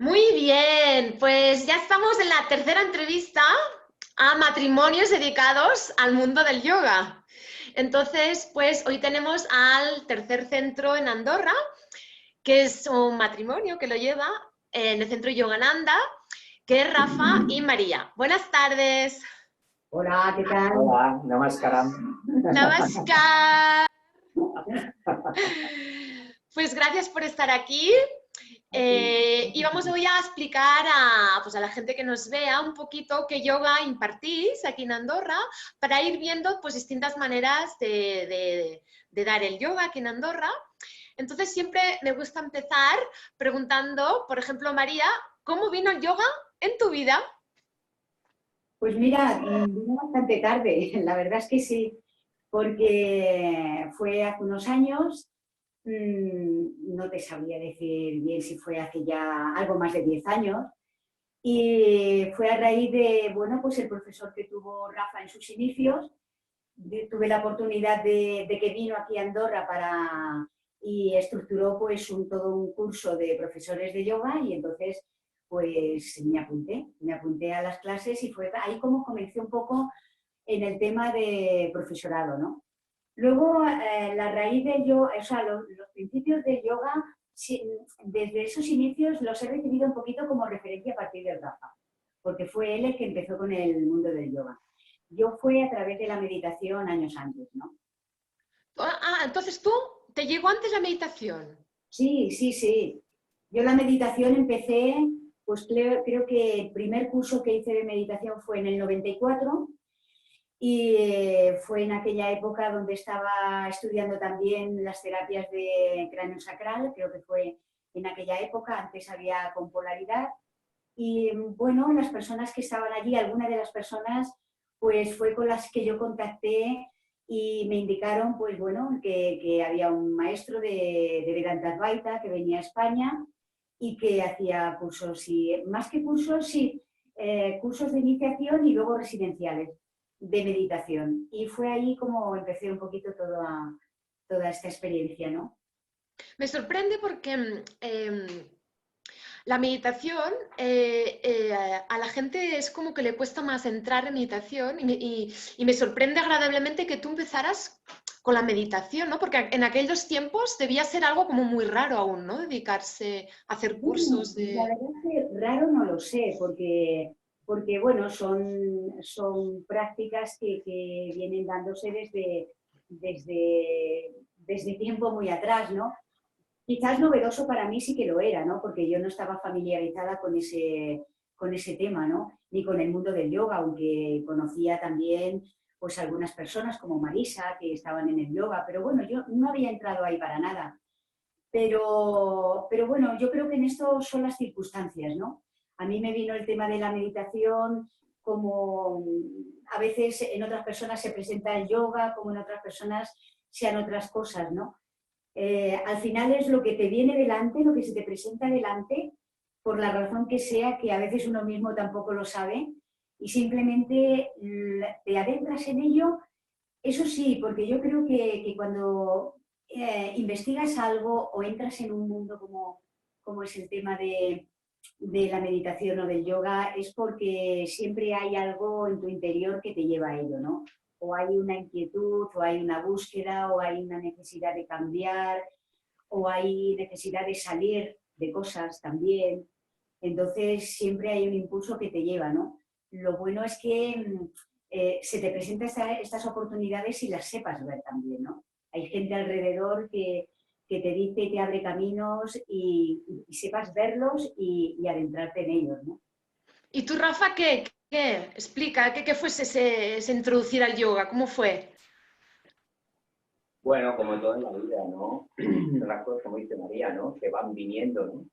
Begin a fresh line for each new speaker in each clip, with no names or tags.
Muy bien, pues ya estamos en la tercera entrevista a matrimonios dedicados al mundo del yoga. Entonces, pues hoy tenemos al tercer centro en Andorra, que es un matrimonio que lo lleva en el centro Yogananda, que es Rafa y María. Buenas tardes.
Hola, ¿qué tal?
Hola, Namaskaram.
Namaskar. Pues gracias por estar aquí. Y vamos hoy a explicar pues a la gente que nos vea un poquito qué yoga impartís aquí en Andorra para ir viendo pues, distintas maneras de dar el yoga aquí en Andorra. Entonces siempre me gusta empezar preguntando, por ejemplo, María, ¿cómo vino el yoga en tu vida?
Pues mira, vino bastante tarde, la verdad es que sí, porque fue hace unos años, no te sabría decir bien si fue hace ya algo más de 10 años, y fue a raíz de, bueno, pues el profesor que tuvo Rafa en sus inicios. Tuve la oportunidad de que vino aquí a Andorra y estructuró pues todo un curso de profesores de yoga y entonces pues me apunté a las clases y fue ahí como comencé un poco en el tema de profesorado, ¿no? Luego, la raíz del yoga, o sea, los principios del yoga, sí, desde esos inicios los he recibido un poquito como referencia a partir del Rafa, porque fue él el que empezó con el mundo del yoga. Yo fue a través de la meditación años antes, ¿no?
Entonces tú te llegó antes la meditación.
Sí, sí, sí. Yo la meditación empecé, pues creo que el primer curso que hice de meditación fue en el 94 y fue en aquella época donde estaba estudiando también las terapias de cráneo sacral, creo que fue en aquella época, antes había con polaridad. Y bueno, las personas que estaban allí, algunas de las personas, pues fue con las que yo contacté y me indicaron, pues bueno, que había un maestro de Vedanta Advaita que venía a España y que hacía cursos, y más que cursos, sí, cursos de iniciación y luego residenciales de meditación. Y fue ahí como empecé un poquito toda esta experiencia, ¿no?
Me sorprende porque la meditación a la gente es como que le cuesta más entrar en meditación y me sorprende agradablemente que tú empezaras con la meditación, ¿no? Porque en aquellos tiempos debía ser algo como muy raro aún, ¿no? Dedicarse a hacer
Bueno,
cursos
la
de...
verdad es que raro no lo sé, porque bueno, son prácticas que vienen dándose desde tiempo muy atrás, ¿no? Quizás novedoso para mí sí que lo era, ¿no? Porque yo no estaba familiarizada con ese tema, ¿no? Ni con el mundo del yoga, aunque conocía también pues algunas personas como Marisa que estaban en el yoga, pero bueno, yo no había entrado ahí para nada. Pero bueno, yo creo que en esto son las circunstancias, ¿no? A mí me vino el tema de la meditación como a veces en otras personas se presenta el yoga, como en otras personas sean otras cosas, ¿no? Al final es lo que te viene delante, lo que se te presenta delante, por la razón que sea, que a veces uno mismo tampoco lo sabe, y simplemente te adentras en ello. Eso sí, porque yo creo que cuando investigas algo o entras en un mundo como es el tema de la meditación o del yoga, es porque siempre hay algo en tu interior que te lleva a ello, ¿no? O hay una inquietud, o hay una búsqueda, o hay una necesidad de cambiar, o hay necesidad de salir de cosas también. Entonces siempre hay un impulso que te lleva, ¿no? Lo bueno es que se te presentan estas oportunidades y las sepas ver también, ¿no? Hay gente alrededor que te dice, te abre caminos y sepas verlos y adentrarte en ellos, ¿no?
¿Y tú, Rafa, qué? Explica, ¿qué fue ese introducir al yoga? ¿Cómo fue?
Bueno, como todo en la vida, ¿no? Las cosas, como dice María, ¿no? Que van viniendo, ¿no?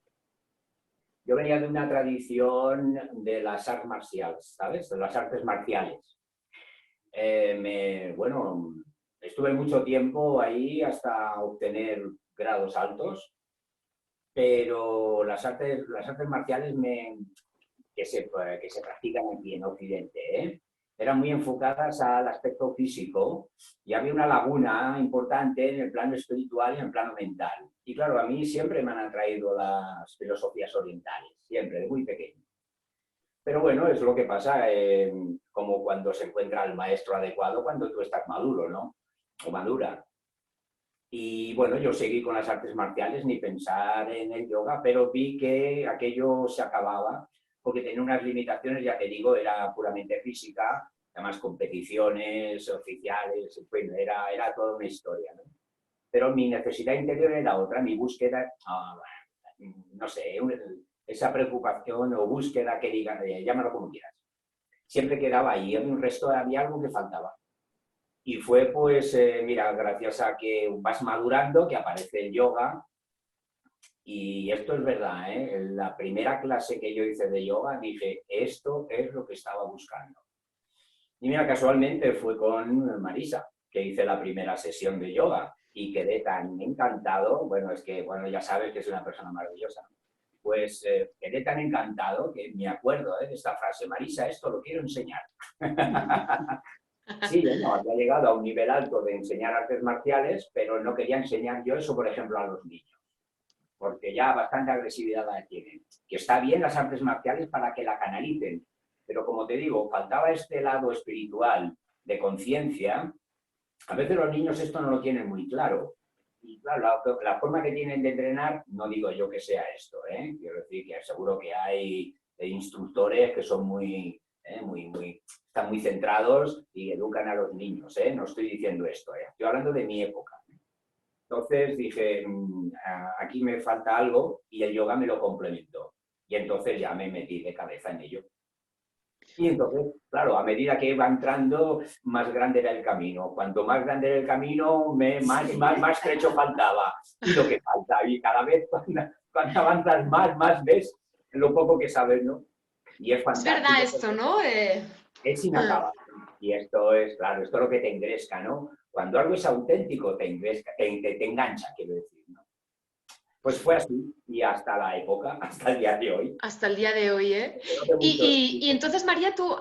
Yo venía de una tradición de las artes marciales, ¿sabes? De las artes marciales. Bueno, estuve mucho tiempo ahí hasta obtener grados altos, pero las artes marciales que se practican aquí en Occidente, ¿eh? eran muy enfocadas al aspecto físico y había una laguna importante en el plano espiritual y en el plano mental. Y claro, a mí siempre me han atraído las filosofías orientales, siempre, de muy pequeño. Pero bueno, es lo que pasa, como cuando se encuentra el maestro adecuado cuando tú estás maduro, ¿no? O madura. Y bueno, yo seguí con las artes marciales, ni pensar en el yoga, pero vi que aquello se acababa, porque tenía unas limitaciones, ya te digo, era puramente física, además competiciones oficiales, bueno, era toda una historia, ¿no? Pero mi necesidad interior era otra, mi búsqueda, no sé, esa preocupación o búsqueda que diga, llámalo como quieras, siempre quedaba ahí, había un resto, había algo que faltaba. Y fue pues, mira, gracias a que vas madurando, que aparece el yoga, y esto es verdad, ¿eh? En la primera clase que yo hice de yoga dije, esto es lo que estaba buscando. Y mira, casualmente fue con Marisa, que hice la primera sesión de yoga, y quedé tan encantado, bueno, es que, bueno, ya sabes que es una persona maravillosa, pues quedé tan encantado que me acuerdo de esta frase, Marisa, esto lo quiero enseñar. Sí, no, había llegado a un nivel alto de enseñar artes marciales, pero no quería enseñar yo eso, por ejemplo, a los niños, porque ya bastante agresividad la tienen. Que está bien las artes marciales para que la canalicen, pero como te digo, faltaba este lado espiritual de conciencia. A veces los niños esto no lo tienen muy claro. Y claro, la forma que tienen de entrenar, no digo yo que sea esto, ¿eh? Quiero decir que seguro que hay instructores que son están muy centrados y educan a los niños, ¿eh? No estoy diciendo esto, ¿eh? Estoy hablando de mi época. Entonces dije, aquí me falta algo y el yoga me lo complementó. Y entonces ya me metí de cabeza en ello. Y entonces, claro, a medida que iba entrando, más grande era el camino. Cuanto más grande era el camino, más trecho faltaba. Y lo que falta, y cada vez cuando avanzas más ves lo poco que sabes, ¿no? Y es
Es verdad
fantástico.
esto, ¿no?
Es inacabable. Y esto es, claro, esto es lo que te engresca, ¿no? Cuando algo es auténtico, te engresca, te engancha, quiero decir, ¿no? Pues fue así, y hasta la época, hasta el día de hoy.
Hasta el día de hoy, ¿eh?
Pero hace mucho
Y entonces, María, tú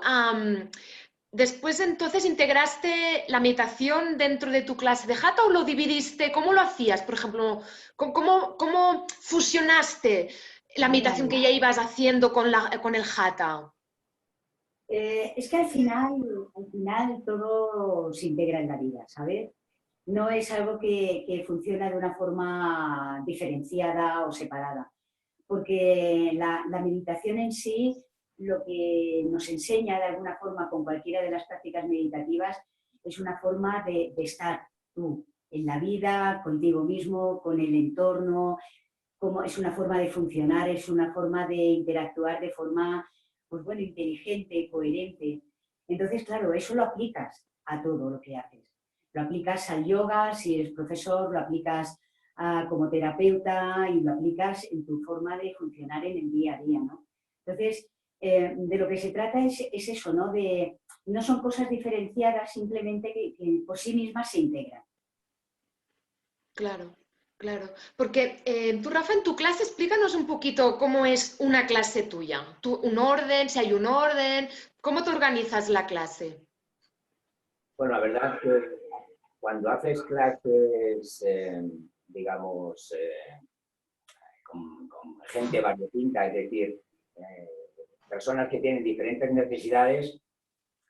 después entonces integraste la meditación dentro de tu clase de Hatha o lo dividiste, ¿cómo lo hacías? Por ejemplo, ¿cómo fusionaste la meditación
Vale.
que ya ibas haciendo con el Hatha?
Es que al final todo se integra en la vida, ¿sabes? No es algo que funciona de una forma diferenciada o separada, porque la meditación en sí lo que nos enseña de alguna forma con cualquiera de las prácticas meditativas es una forma de estar tú en la vida, contigo mismo, con el entorno, como es una forma de funcionar, es una forma de interactuar de forma, pues bueno, inteligente, coherente. Entonces, claro, eso lo aplicas a todo lo que haces. Lo aplicas al yoga, si eres profesor, lo aplicas como terapeuta y lo aplicas en tu forma de funcionar en el día a día, ¿no? Entonces, de lo que se trata es eso, ¿no? No son cosas diferenciadas, simplemente que por sí mismas se integran.
Claro, claro. Porque tú, Rafa, en tu clase, explícanos un poquito cómo es una clase tuya. Un orden, si hay un orden, ¿cómo te organizas la clase?
Bueno, la verdad es que cuando haces clases, digamos, con gente variopinta, es decir, eh, personas que tienen diferentes necesidades,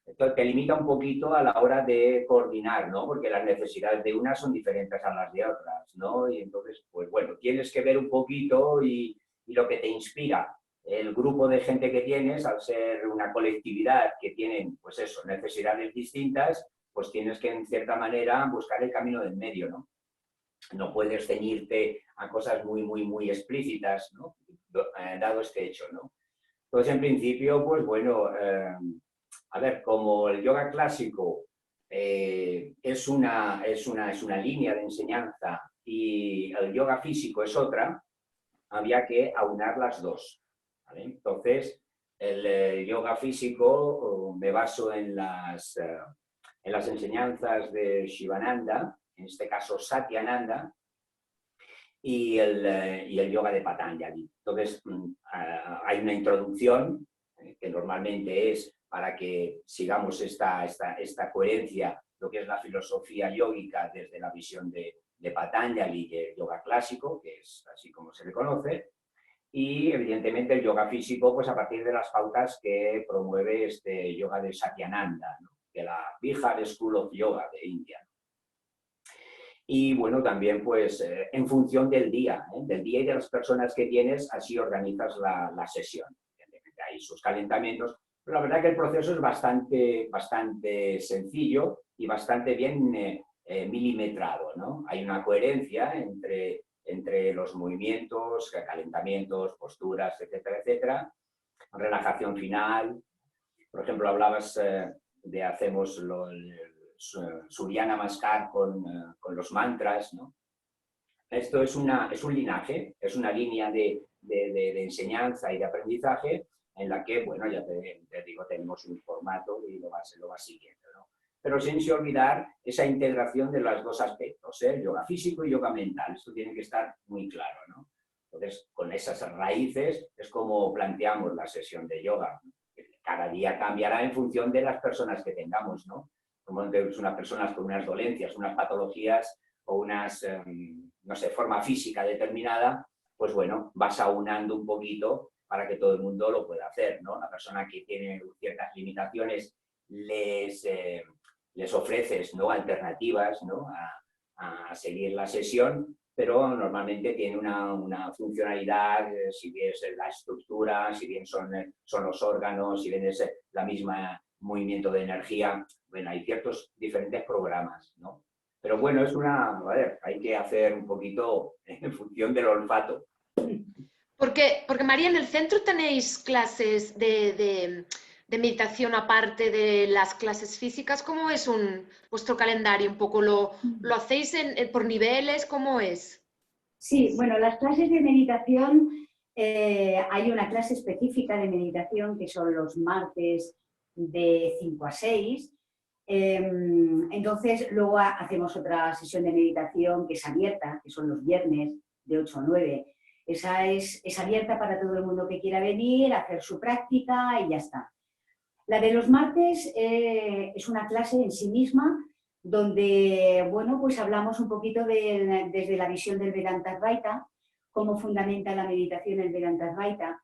esto te limita un poquito a la hora de coordinar, ¿no? Porque las necesidades de unas son diferentes a las de otras, ¿no? Y entonces, pues bueno, tienes que ver un poquito y lo que te inspira. El grupo de gente que tienes, al ser una colectividad que tienen, pues eso, necesidades distintas, pues tienes que, en cierta manera, buscar el camino del medio, ¿no? No puedes ceñirte a cosas muy explícitas, ¿no? Dado este hecho, ¿no? Entonces, en principio, pues bueno, a ver, como el yoga clásico es una línea de enseñanza y el yoga físico es otra, había que aunar las dos, ¿vale? Entonces, el yoga físico me baso en las enseñanzas de Shivananda, en este caso Satyananda, y el yoga de Patanjali. Entonces, hay una introducción que normalmente es para que sigamos esta coherencia, lo que es la filosofía yógica desde la visión de Patanjali y el yoga clásico, que es así como se le conoce, y evidentemente el yoga físico, pues a partir de las pautas que promueve este yoga de Satyananda, ¿no? De la Bihar School of Yoga de India. Y bueno, también pues en función del día y de las personas que tienes, así organizas la sesión. Hay sus calentamientos, pero la verdad que el proceso es bastante sencillo y bastante bien milimetrado, ¿no? Hay una coherencia entre los movimientos, calentamientos, posturas, etcétera, etcétera. Relajación final. Por ejemplo, hablabas de hacemos Surya Namaskar con los mantras, ¿no? Esto es un linaje, es una línea de enseñanza y de aprendizaje en la que, bueno, ya te digo, tenemos un formato y lo vas siguiendo, ¿no? Pero sin olvidar esa integración de los dos aspectos, yoga físico y yoga mental. Esto tiene que estar muy claro, ¿no? Entonces, con esas raíces es como planteamos la sesión de yoga. Cada día cambiará en función de las personas que tengamos, ¿no? Como unas personas con unas dolencias, unas patologías o unas, no sé, forma física determinada, pues bueno, vas aunando un poquito para que todo el mundo lo pueda hacer, ¿no? La persona que tiene ciertas limitaciones les ofreces, ¿no?, alternativas, ¿no?, a seguir la sesión, pero normalmente tiene una funcionalidad, si bien es la estructura, si bien son los órganos, si bien es la misma movimiento de energía. Bueno, hay ciertos diferentes programas, ¿no? Pero bueno, a ver, hay que hacer un poquito en función del olfato.
Porque María, en el centro tenéis clases de meditación aparte de las clases físicas. ¿Cómo es vuestro calendario? ¿Un poco lo hacéis por niveles? ¿Cómo es?
Sí, bueno, las clases de meditación, hay una clase específica de meditación que son los martes de 5 a 6. Entonces, luego hacemos otra sesión de meditación que es abierta, que son los viernes de 8 a 9. Esa es abierta para todo el mundo que quiera venir, hacer su práctica y ya está. La de los martes es una clase en sí misma donde, bueno, pues hablamos un poquito desde la visión del Vedanta Dvaita, cómo fundamenta la meditación el Vedanta Dvaita.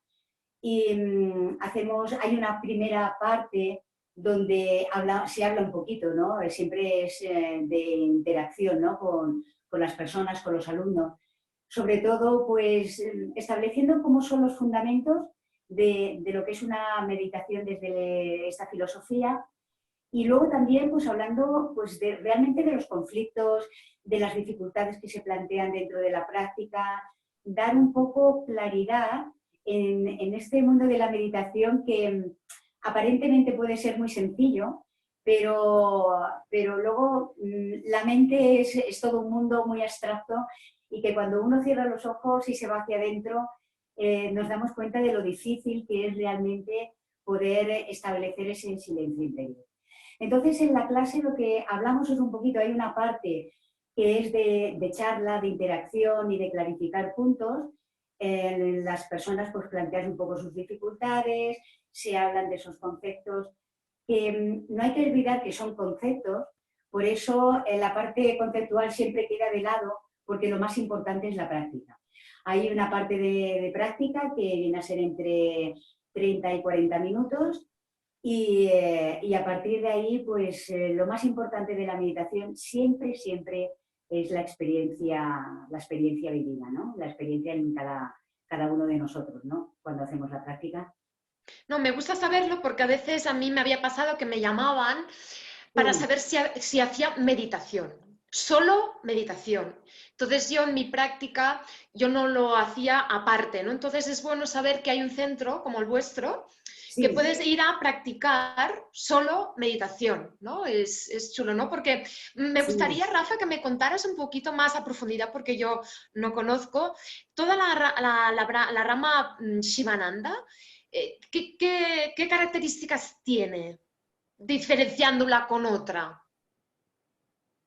Y hay una primera parte donde se habla un poquito, ¿no? Siempre es de interacción, ¿no?, con las personas, con los alumnos. Sobre todo, pues, estableciendo cómo son los fundamentos de lo que es una meditación desde esta filosofía. Y luego también, pues, hablando pues, realmente de los conflictos, de las dificultades que se plantean dentro de la práctica, dar un poco claridad en este mundo de la meditación que aparentemente puede ser muy sencillo, pero luego la mente es todo un mundo muy abstracto y que cuando uno cierra los ojos y se va hacia adentro, nos damos cuenta de lo difícil que es realmente poder establecer ese silencio interior. Entonces, en la clase lo que hablamos es un poquito, hay una parte que es de charla, de interacción y de clarificar puntos. Las personas pues plantean un poco sus dificultades, se hablan de esos conceptos, que no hay que olvidar que son conceptos, por eso la parte conceptual siempre queda de lado, porque lo más importante es la práctica. Hay una parte de práctica que viene a ser entre 30 y 40 minutos y a partir de ahí, pues lo más importante de la meditación siempre es la experiencia vivida, ¿no? La experiencia en cada uno de nosotros, ¿no?, cuando hacemos la práctica.
No, me gusta saberlo porque a veces a mí me había pasado que me llamaban para saber si hacía meditación, solo meditación. Entonces yo en mi práctica, yo no lo hacía aparte, ¿no? Entonces es bueno saber que hay un centro como el vuestro, que puedes ir a practicar solo meditación, ¿no? Es chulo, ¿no? Porque me gustaría, Rafa, que me contaras un poquito más a profundidad, porque yo no conozco toda la rama Shivananda. ¿Qué características tiene, diferenciándola con otra?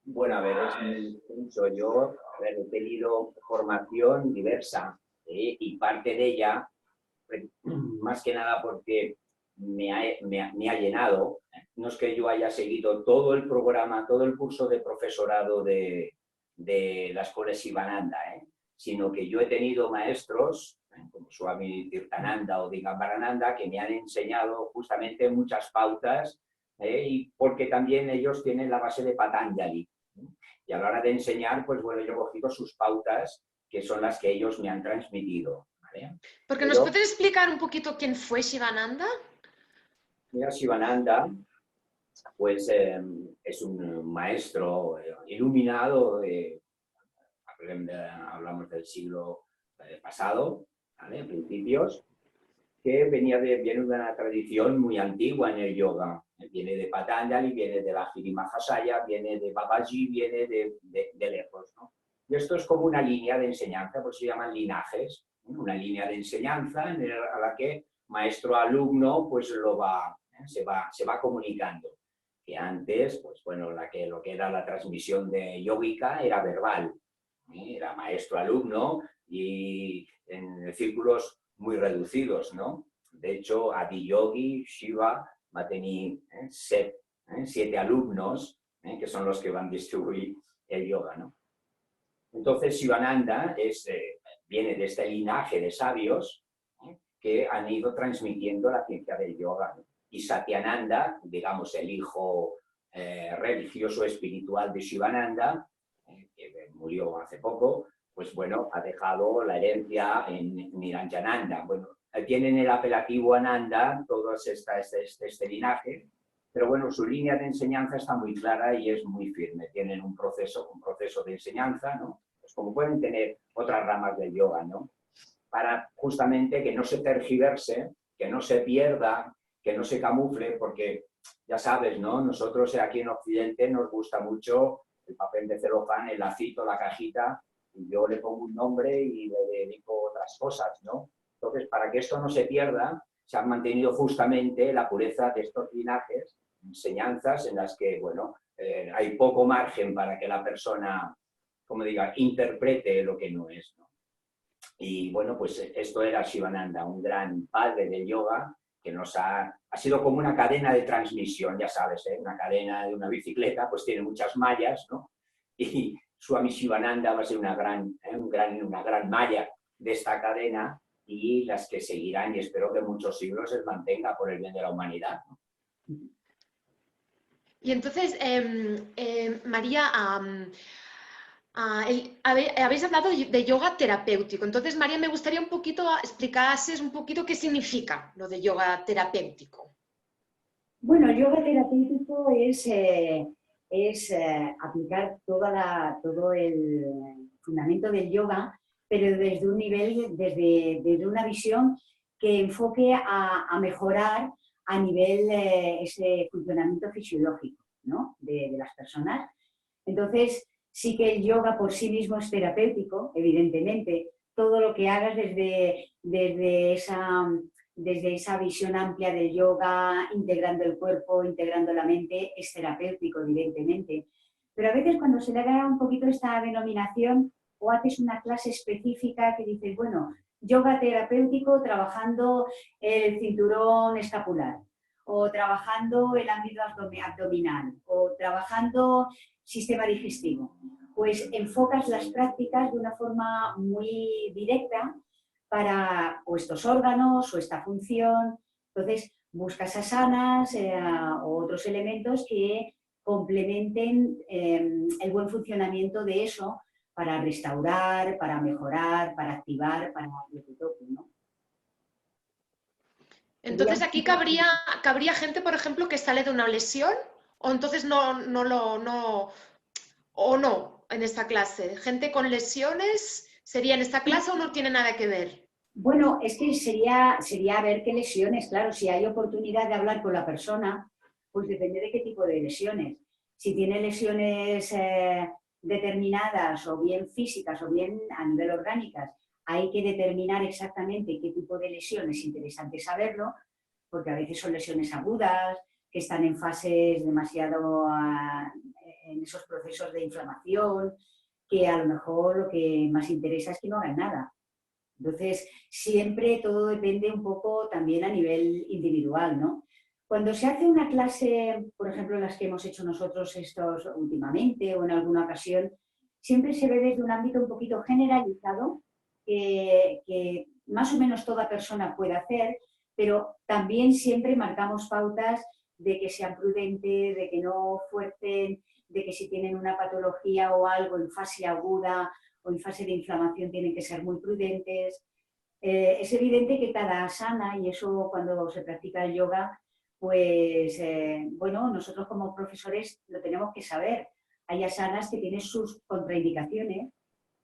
Bueno, a ver, es mucho. Yo he tenido formación diversa y parte de ella, más que nada porque me ha llenado. No es que yo haya seguido todo el programa, todo el curso de profesorado de la escuela Sivananda, sino que yo he tenido maestros, como Swami Tirthananda o Digambarananda, que me han enseñado justamente muchas pautas, y porque también ellos tienen la base de Patanjali. Y a la hora de enseñar, pues bueno, yo he cogido sus pautas, que son las que ellos me han transmitido. ¿Vale?
Porque ¿nos puedes explicar un poquito quién fue Shivananda?
Mira, Shivananda, pues es un maestro iluminado, hablamos del siglo pasado, ¿vale? Principios, que viene de una tradición muy antigua en el yoga. Viene de Patanjali, viene de la Giri Mahasaya, viene de Babaji, viene de lejos, ¿no? Y esto es como una línea de enseñanza, por eso se llaman linajes, ¿no? Una línea de enseñanza a la que maestro-alumno pues se va comunicando. Que antes, pues bueno, lo que era la transmisión de yógica era verbal, era maestro-alumno y en círculos muy reducidos, ¿no? De hecho, Adiyogi, Shiva, va a tener 7 alumnos, que son los que van a distribuir el yoga, ¿no? Entonces, Shivananda viene de este linaje de sabios que han ido transmitiendo la ciencia del yoga, ¿no? Y Satyananda, digamos el hijo religioso espiritual de Shivananda, que murió hace poco, pues bueno, ha dejado la herencia en Niranjananda. Bueno, tienen el apelativo Ananda, todo este linaje, pero bueno, su línea de enseñanza está muy clara y es muy firme. Tienen un proceso de enseñanza, ¿no? Pues como pueden tener otras ramas del yoga, ¿no? Para justamente que no se tergiverse, que no se pierda, que no se camufle, porque ya sabes, ¿no? Nosotros aquí en Occidente nos gusta mucho el papel de celofán, el lacito, la cajita, y yo le pongo un nombre y le dedico otras cosas, ¿no? Entonces, para que esto no se pierda, se han mantenido justamente la pureza de estos linajes, enseñanzas en las que, bueno, hay poco margen para que la persona, como diga, interprete lo que no es, ¿no? Y bueno, pues esto era Shivananda, un gran padre del yoga, que ha sido como una cadena de transmisión, ya sabes, una cadena de una bicicleta, pues tiene muchas mallas, ¿no? Y Swami Shivananda va a ser una gran malla de esta cadena y las que seguirán, y espero que muchos siglos se mantenga por el bien de la humanidad, ¿no?
Y entonces, María, habéis hablado de yoga terapéutico. Entonces, María, me gustaría un poquito explicases un poquito qué significa lo de yoga terapéutico.
Bueno, el yoga terapéutico es aplicar todo el fundamento del yoga, pero desde un nivel, desde una visión que enfoque a mejorar a nivel ese funcionamiento fisiológico, ¿no? de las personas. Entonces, sí que el yoga por sí mismo es terapéutico, evidentemente. Todo lo que hagas desde esa visión amplia del yoga, integrando el cuerpo, integrando la mente, es terapéutico, evidentemente. Pero a veces cuando se le da un poquito esta denominación o haces una clase específica que dices, bueno, yoga terapéutico trabajando el cinturón escapular, o trabajando el ámbito abdominal, o trabajando sistema digestivo, pues enfocas las prácticas de una forma muy directa para o estos órganos o esta función. Entonces buscas asanas o otros elementos que complementen el buen funcionamiento de eso para restaurar, para mejorar, para activar, para lo que toque, ¿no?
Entonces, aquí cabría gente, por ejemplo, que sale de una lesión, o entonces no en esta clase. Gente con lesiones, ¿sería en esta clase o no tiene nada que ver?
Bueno, es que sería ver qué lesiones, claro, si hay oportunidad de hablar con la persona, pues depende de qué tipo de lesiones. Si tiene lesiones determinadas, o bien físicas o bien a nivel orgánicas, hay que determinar exactamente qué tipo de lesiones, es interesante saberlo, porque a veces son lesiones agudas, que están en fases demasiado, en esos procesos de inflamación, que a lo mejor lo que más interesa es que no hagan nada. Entonces, siempre todo depende un poco también a nivel individual, ¿no? Cuando se hace una clase, por ejemplo, las que hemos hecho nosotros estos últimamente o en alguna ocasión, siempre se ve desde un ámbito un poquito generalizado que más o menos toda persona puede hacer, pero también siempre marcamos pautas de que sean prudentes, de que no fuercen, de que si tienen una patología o algo en fase aguda o en fase de inflamación tienen que ser muy prudentes. Es evidente que cada asana, y eso cuando se practica el yoga, pues bueno, nosotros como profesores lo tenemos que saber. Hay asanas que tienen sus contraindicaciones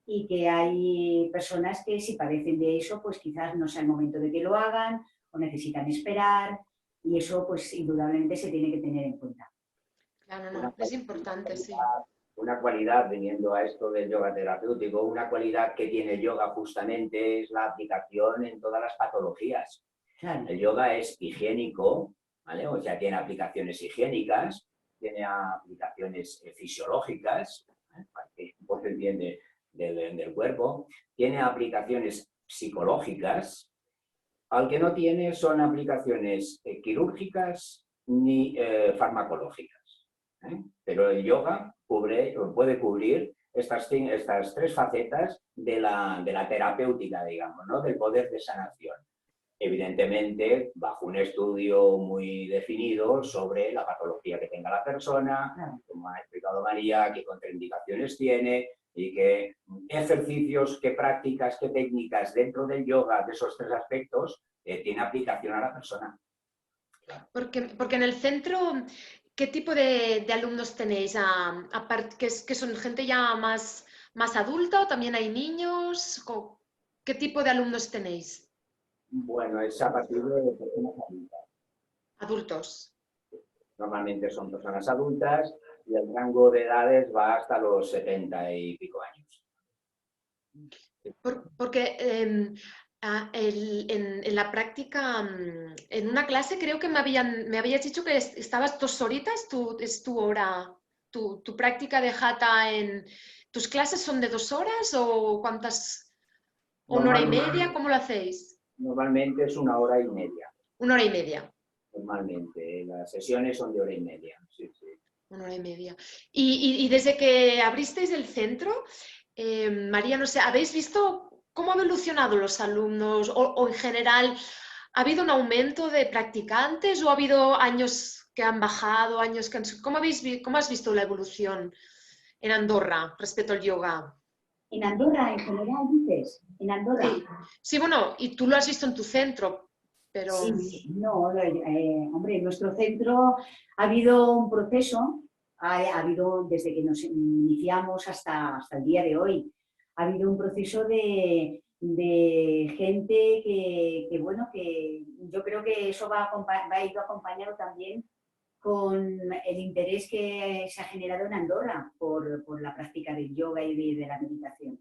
y que hay personas que si padecen de eso, pues quizás no sea el momento de que lo hagan o necesitan esperar y eso pues indudablemente se tiene que tener en cuenta.
Claro, no, es importante, sí.
Una cualidad, viniendo a esto del yoga terapéutico, una cualidad que tiene el yoga justamente es la aplicación en todas las patologías.
Claro.
El yoga es higiénico, ¿vale? O sea, tiene aplicaciones higiénicas, tiene aplicaciones fisiológicas, para que un poco entiende del cuerpo, tiene aplicaciones psicológicas, al que no tiene son aplicaciones quirúrgicas ni farmacológicas. Pero el yoga puede cubrir estas tres facetas de la terapéutica, digamos, ¿no? Del poder de sanación. Evidentemente, bajo un estudio muy definido sobre la patología que tenga la persona, como ha explicado María, qué contraindicaciones tiene y qué ejercicios, qué prácticas, qué técnicas dentro del yoga de esos tres aspectos tiene aplicación a la persona.
Porque en el centro, ¿qué tipo de alumnos tenéis? Aparte, que son gente ya más adulta o también hay niños? ¿Qué tipo de alumnos tenéis?
Bueno, es a partir de personas adultas.
Adultos.
Normalmente son personas adultas y el rango de edades va hasta los 70 y pico años.
Porque en la práctica, en una clase creo que me habías dicho que estabas 2 horitas, es tu hora, tu práctica de Hatha ¿tus clases son de 2 horas o cuántas? ¿O 1 hora y media? ¿Cómo lo hacéis?
Normalmente es 1 hora y media.
1 hora y media.
Normalmente, las sesiones son de 1 hora y media. Sí, sí.
1 hora y media. Y desde que abristeis el centro, María, no sé, ¿habéis visto cómo han evolucionado los alumnos o en general, ha habido un aumento de practicantes o ha habido años que han bajado, años que han... ¿Cómo has visto la evolución en Andorra respecto al yoga?
En Andorra, en general, dices, en Andorra.
Sí, sí, bueno, y tú lo has visto en tu centro, pero...
Sí, no, hombre, en nuestro centro ha habido un proceso, ha habido desde que nos iniciamos hasta el día de hoy, ha habido un proceso de gente bueno, que yo creo que eso va ido acompañado también con el interés que se ha generado en Andorra por la práctica del yoga y de la meditación.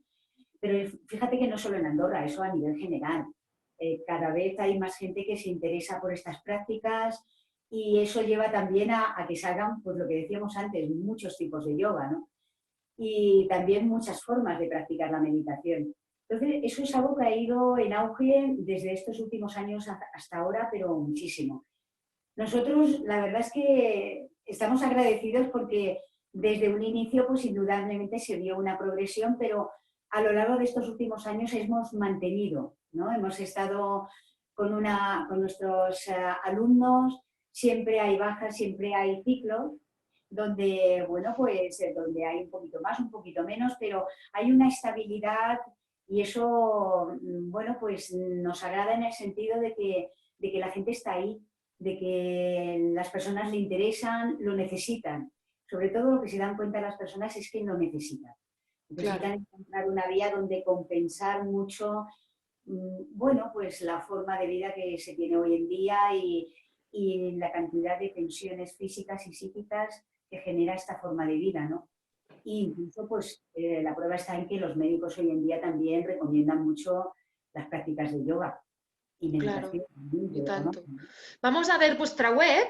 Pero fíjate que no solo en Andorra, eso a nivel general. Cada vez hay más gente que se interesa por estas prácticas y eso lleva también a que salgan, pues lo que decíamos antes, muchos tipos de yoga, ¿no? Y también muchas formas de practicar la meditación. Entonces, eso es algo que ha ido en auge desde estos últimos años hasta ahora, pero muchísimo. Nosotros, la verdad es que estamos agradecidos porque desde un inicio, pues indudablemente se vio una progresión, pero a lo largo de estos últimos años hemos mantenido, ¿no? Hemos estado con nuestros alumnos, siempre hay bajas, siempre hay ciclos, donde, bueno, pues donde hay un poquito más, un poquito menos, pero hay una estabilidad y eso, bueno, pues nos agrada en el sentido de que la gente está ahí, de que las personas le interesan, lo necesitan. Sobre todo lo que se dan cuenta las personas es que lo necesitan. Necesitan encontrar una vía donde compensar mucho, bueno, pues la forma de vida que se tiene hoy en día y la cantidad de tensiones físicas y psíquicas que genera esta forma de vida, ¿no? Y incluso, pues, la prueba está en que los médicos hoy en día también recomiendan mucho las prácticas de yoga y meditación.
Claro, y tanto. Vamos a ver vuestra web,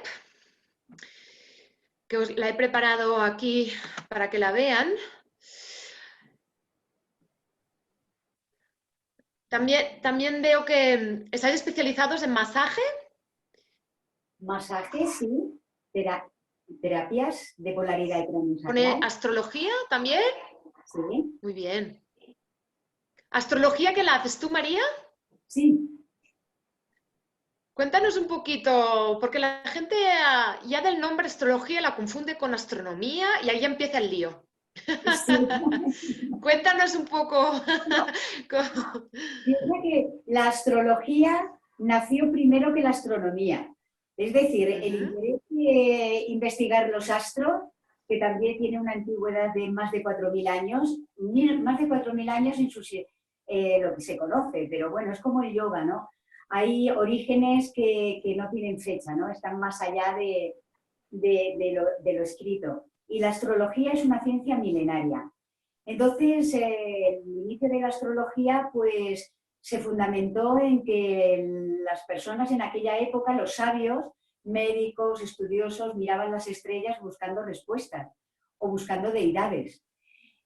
que os la he preparado aquí para que la vean. También veo que estáis especializados en masaje.
Masajes, sí. Terapias de polaridad y
¿Pone
craniosacral.
astrología también?
Sí,
Muy bien. ¿Astrología qué la haces tú, María?
sí.
Cuéntanos un poquito, porque la gente ya del nombre astrología la confunde con astronomía y ahí ya empieza el lío.
Sí.
Cuéntanos un poco.
Piensa que la astrología nació primero que la astronomía. Es decir, el
Ujú.
interés de investigar los astros, que también tiene una antigüedad de más de 4.000 años, más de 4.000 años en lo que se conoce, pero bueno, es como el yoga, ¿no? Hay orígenes que no tienen fecha, ¿no? Están más allá de lo escrito. Y la astrología es una ciencia milenaria. Entonces, el inicio de la astrología, pues, se fundamentó en que las personas en aquella época, los sabios, médicos, estudiosos, miraban las estrellas buscando respuestas o buscando deidades.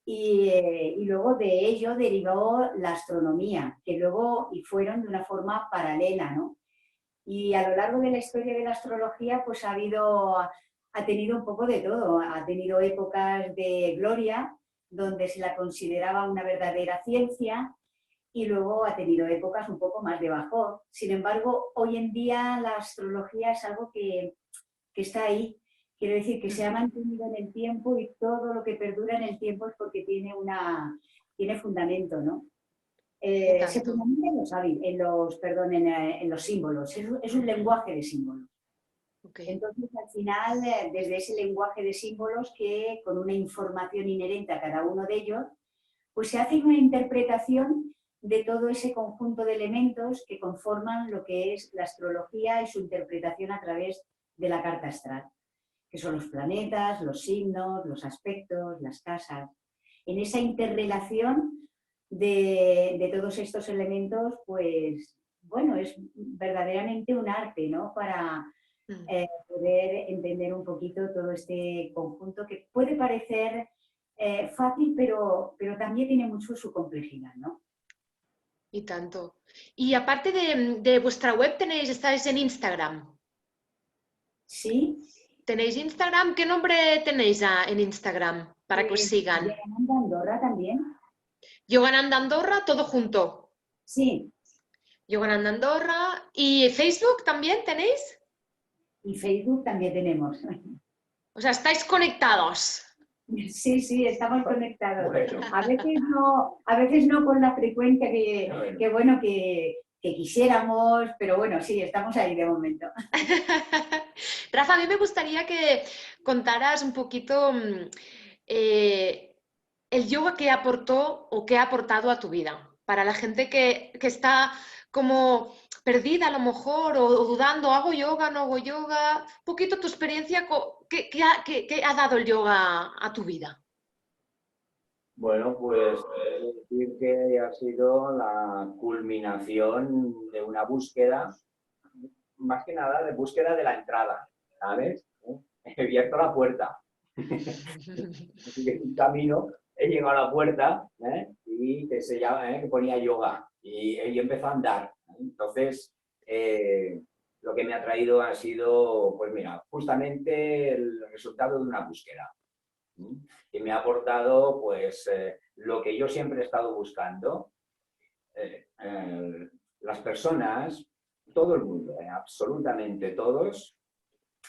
Y luego de ello derivó la astronomía, que luego y fueron de una forma paralela, ¿no? Y a lo largo de la historia de la astrología, pues ha tenido un poco de todo. Ha tenido épocas de gloria, donde se la consideraba una verdadera ciencia, y luego ha tenido épocas un poco más de bajón. Sin embargo, hoy en día la astrología es algo que está ahí. Quiero decir que se ha mantenido en el tiempo y todo lo que perdura en el tiempo es porque tiene fundamento, ¿no?
Y
Se
tanto.
fundamenta en los símbolos. Es un lenguaje de símbolos.
Ok.
Entonces, al final, desde ese lenguaje de símbolos que con una información inherente a cada uno de ellos, pues se hace una interpretación de todo ese conjunto de elementos que conforman lo que es la astrología y su interpretación a través de la carta astral, que son los planetas, los signos, los aspectos, las casas. En esa interrelación de todos estos elementos, pues, bueno, es verdaderamente un arte, ¿no? Para
Mm.
poder entender un poquito todo este conjunto que puede parecer fácil, pero también tiene mucho su complejidad, ¿no?
Y tanto. Y aparte de vuestra web, estáis en Instagram.
Sí,
¿Tenéis Instagram? ¿Qué nombre tenéis en Instagram para que os sigan?
Llegando a Andorra también.
Yogananda Andorra, todo junto.
Sí,
Yogananda Andorra. ¿Y Facebook también tenéis?
y Facebook también tenemos.
O sea, estáis conectados.
Sí, sí, estamos conectados.
Bueno,
A veces no con la frecuencia
bueno.
bueno, que quisiéramos, pero bueno, sí, estamos ahí de momento.
Rafa, a mí me gustaría que contaras un poquito el yoga que aportó o que ha aportado a tu vida. Para la gente que está como perdida a lo mejor o dudando, ¿hago yoga, no hago yoga? Un poquito tu experiencia, ¿qué ha dado el yoga a tu vida?
Bueno, pues puedo decir que ha sido la culminación de una búsqueda, más que nada de búsqueda de la entrada, ¿sabes? He abierto la puerta. Así que un camino, he llegado a la puerta y que ponía yoga y empezó a andar. Entonces, lo que me ha traído ha sido, pues mira, justamente el resultado de una búsqueda. Que me ha aportado pues lo que yo siempre he estado buscando. Las personas, todo el mundo, absolutamente todos,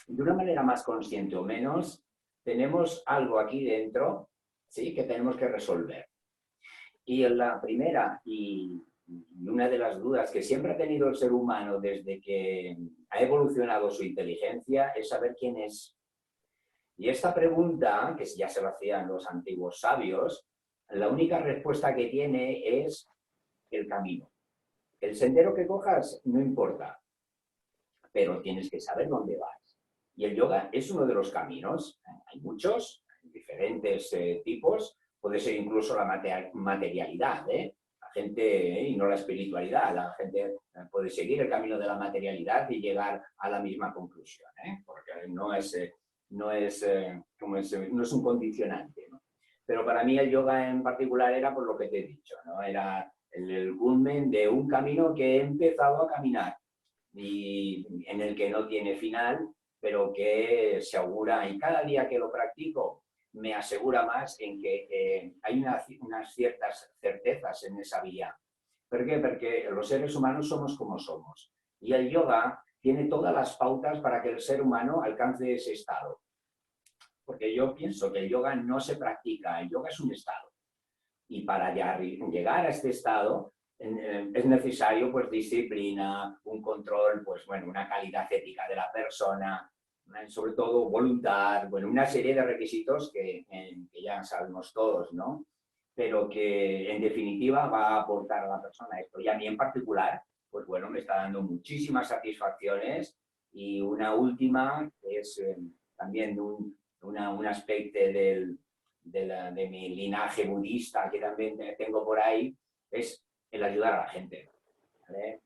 de una manera más consciente o menos, tenemos algo aquí dentro, ¿sí? Que tenemos que resolver. Y la primera y una de las dudas que siempre ha tenido el ser humano desde que ha evolucionado su inteligencia es saber quién es. Y esta pregunta, que ya se lo hacían los antiguos sabios, la única respuesta que tiene es el camino. El sendero que cojas no importa, pero tienes que saber dónde vas. Y el yoga es uno de los caminos. Hay muchos, diferentes tipos. Puede ser incluso la materialidad, La gente, y no la espiritualidad, la gente puede seguir el camino de la materialidad y llegar a la misma conclusión, porque no es un condicionante, ¿no? Pero para mí el yoga en particular era por lo que te he dicho, ¿no? Era el culmen de un camino que he empezado a caminar y en el que no tiene final, pero que se augura, y cada día que lo practico me asegura más en que hay unas ciertas certezas en esa vía. ¿Por qué? Porque los seres humanos somos como somos y el yoga tiene todas las pautas para que el ser humano alcance ese estado. Porque yo pienso que el yoga no se practica, el yoga es un estado. Y para llegar a este estado es necesario pues disciplina, un control, pues bueno, una calidad ética de la persona, sobre todo voluntad, bueno, una serie de requisitos que ya sabemos todos, ¿no? Pero que en definitiva va a aportar a la persona esto. Y a mí en particular, pues bueno, me está dando muchísimas satisfacciones y una última que es también un aspecto de mi linaje budista que también tengo por ahí, es el ayudar a la gente, ¿vale?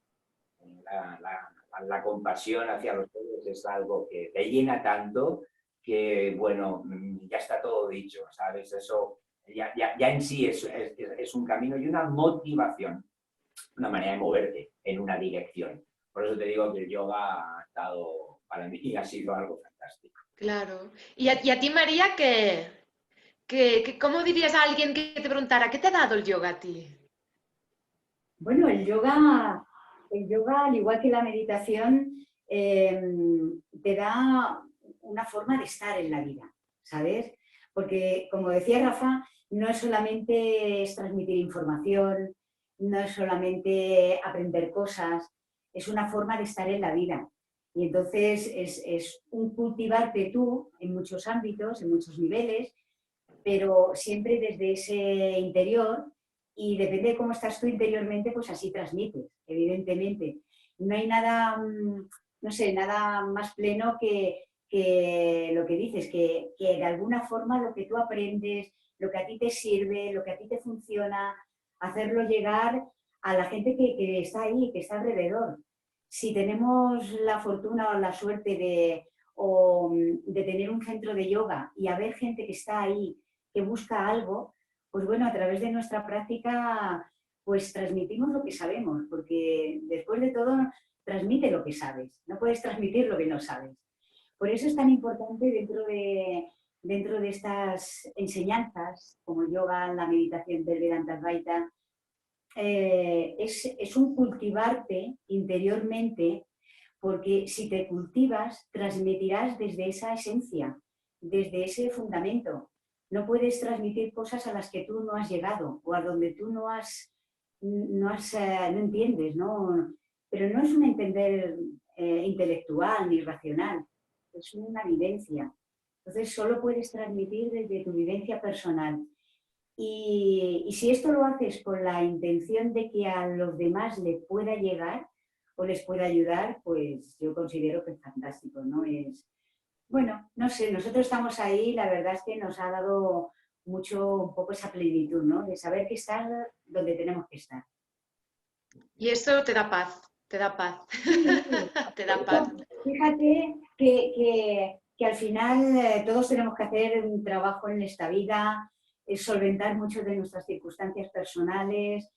La compasión hacia los otros es algo que te llena tanto que, bueno, ya está todo dicho, ¿sabes? Eso ya en sí es un camino y una motivación, una manera de moverte en una dirección. Por eso te digo que el yoga ha estado, para mí, ha sido algo fantástico.
Claro. Y a ti, María, ¿cómo dirías a alguien que te preguntara, ¿qué te ha dado el yoga a ti?
Bueno, el yoga, al igual que la meditación, te da una forma de estar en la vida, ¿sabes? Porque, como decía Rafa, no es solamente transmitir información, no es solamente aprender cosas, es una forma de estar en la vida. Y entonces es un cultivarte tú en muchos ámbitos, en muchos niveles, pero siempre desde ese interior. Y depende de cómo estás tú interiormente, pues así transmites, evidentemente. No hay nada, no sé, nada más pleno que lo que dices, que de alguna forma lo que tú aprendes, lo que a ti te sirve, lo que a ti te funciona, hacerlo llegar a la gente que está ahí, que está alrededor. Si tenemos la fortuna o la suerte de tener un centro de yoga y haber gente que está ahí, que busca algo, pues bueno, a través de nuestra práctica, pues transmitimos lo que sabemos, porque después de todo, transmite lo que sabes, no puedes transmitir lo que no sabes. Por eso es tan importante dentro de estas enseñanzas, como el yoga, la meditación del Vedanta Advaita, es un cultivarte interiormente, porque si te cultivas, transmitirás desde esa esencia, desde ese fundamento. No puedes transmitir cosas a las que tú no has llegado o a donde tú no entiendes, ¿no? Pero no es un entender intelectual ni racional, es una vivencia. Entonces solo puedes transmitir desde tu vivencia personal. Y si esto lo haces con la intención de que a los demás les pueda llegar o les pueda ayudar, pues yo considero que es fantástico, ¿no? Bueno, no sé, nosotros estamos ahí, la verdad es que nos ha dado mucho, un poco esa plenitud, ¿no? De saber que estar donde tenemos que estar.
Y eso te da paz, te da paz. Te da paz.
Fíjate que al final todos tenemos que hacer un trabajo en esta vida, solventar muchas de nuestras circunstancias personales.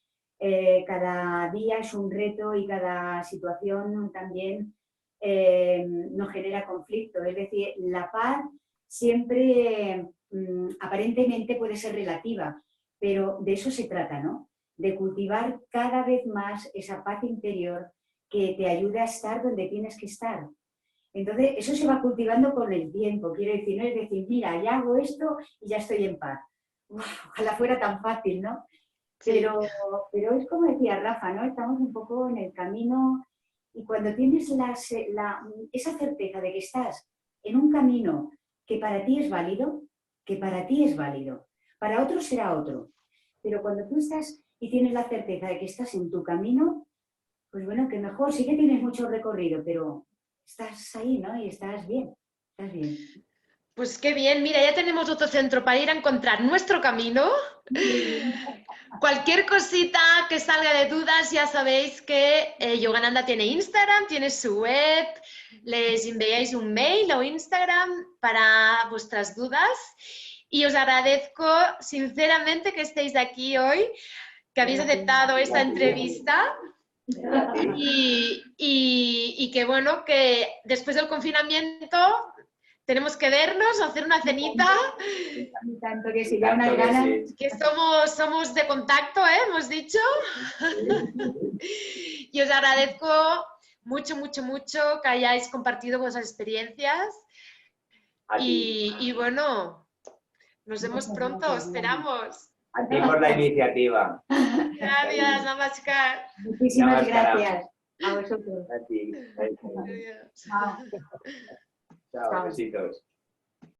Cada día es un reto y cada situación también nos genera conflicto. Es decir, la paz siempre aparentemente puede ser relativa, pero de eso se trata, ¿no? De cultivar cada vez más esa paz interior que te ayude a estar donde tienes que estar. Entonces, eso se va cultivando con el tiempo, quiero decir, no es decir, mira, ya hago esto y ya estoy en paz. Uf, ojalá fuera tan fácil, ¿no? Pero es como decía Rafa, ¿no? Estamos un poco en el camino y cuando tienes esa certeza de que estás en un camino que para ti es válido, para otros será otro, pero cuando tú estás y tienes la certeza de que estás en tu camino, pues bueno, que mejor, sí que tienes mucho recorrido, pero estás ahí, ¿no? Y estás bien, estás bien.
Pues qué bien, mira, ya tenemos otro centro para ir a encontrar nuestro camino. Cualquier cosita que salga de dudas, ya sabéis que Yogananda tiene Instagram, tiene su web, les enviáis un mail o Instagram para vuestras dudas y os agradezco sinceramente que estéis aquí hoy. que habéis aceptado esta
Gracias.
entrevista y que bueno, que después del confinamiento tenemos que vernos, hacer una cenita,
Tanto que sí, ya unas ganas.
que somos de contacto, hemos dicho. Y os agradezco mucho, mucho, mucho que hayáis compartido vuestras experiencias y bueno, nos vemos pronto, esperamos.
A ti por la iniciativa.
Gracias, Namaskar.
Muchísimas
Namaskar.
gracias a vosotros.
A ti.
Adiós.
Chao.
Chao, besitos.